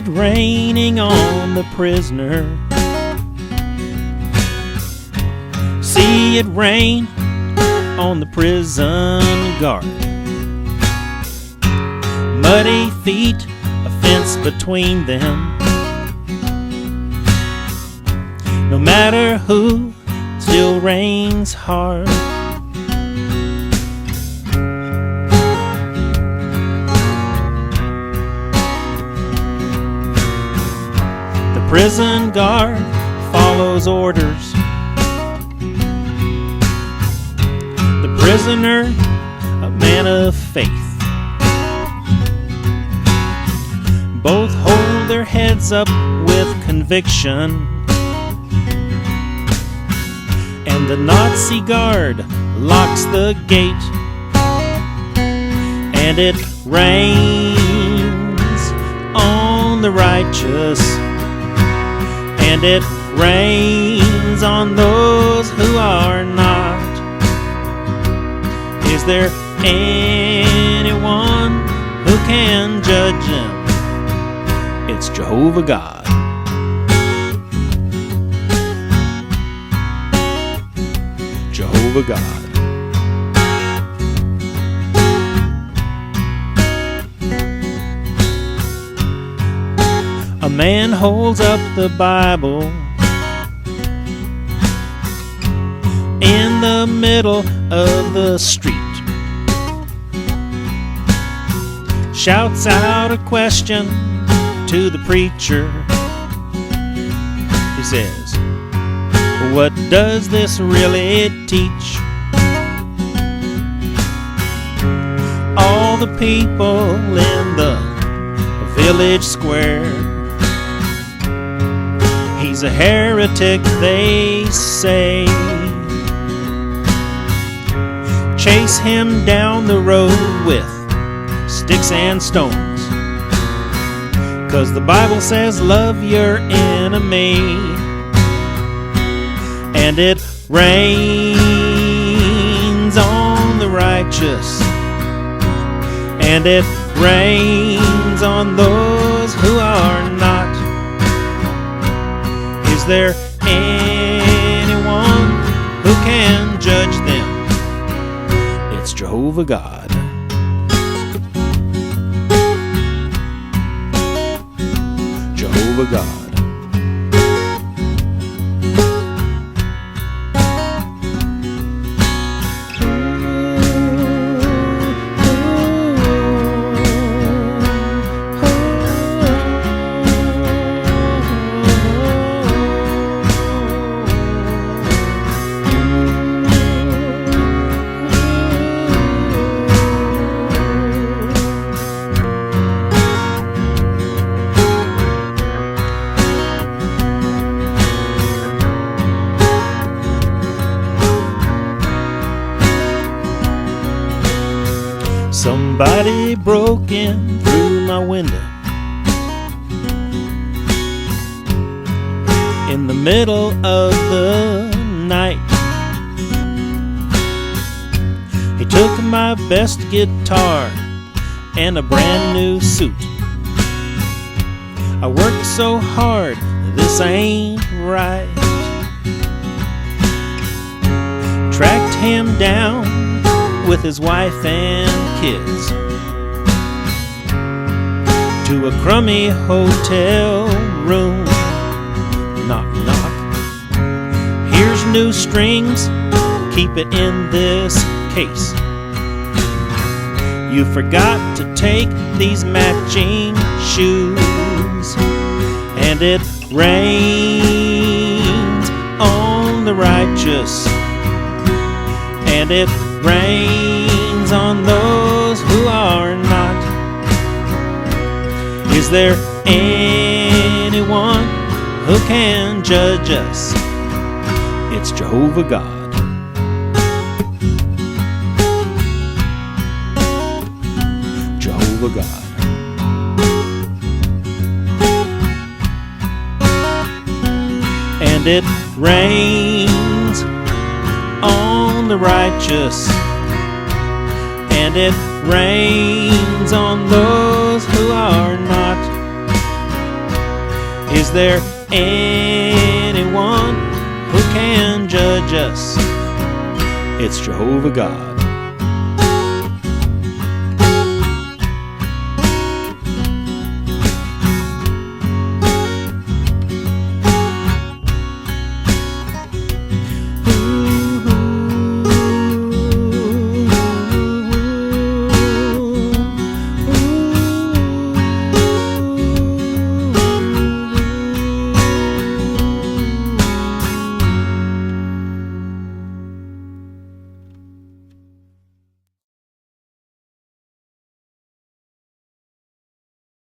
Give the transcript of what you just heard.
it raining on the prisoner. See it rain on the prison guard. Muddy feet, a fence between them. No matter who, still rains hard. The prison guard follows orders. The prisoner, a man of faith. Both hold their heads up with conviction. And the Nazi guard locks the gate. And it rains on the righteous. And it rains on those who are not. Is there anyone who can judge them? It's Jehovah God. Jehovah God. A man holds up the Bible in the middle of the street. Shouts out a question to the preacher. He says, what does this really teach? All the people in the village square. He's a heretic, they say. Chase him down the road with sticks and stones, 'cause the Bible says love your enemy. And it rains on the righteous. And it rains on those who are not. Is there anyone who can judge them? It's Jehovah God. Jehovah God. Somebody broke in through my window in the middle of the night. He took my best guitar and a brand new suit. I worked so hard, this ain't right. Tracked him down with his wife and kids to a crummy hotel room. Knock, knock. Here's new strings, keep it in this case. You forgot to take these matching shoes. And it rains on the righteous. And it rains on those who are not. Is there anyone who can judge us? It's Jehovah God. Jehovah God. And it rains on the righteous, and it rains on those who are not. Is there anyone who can judge us? It's Jehovah God.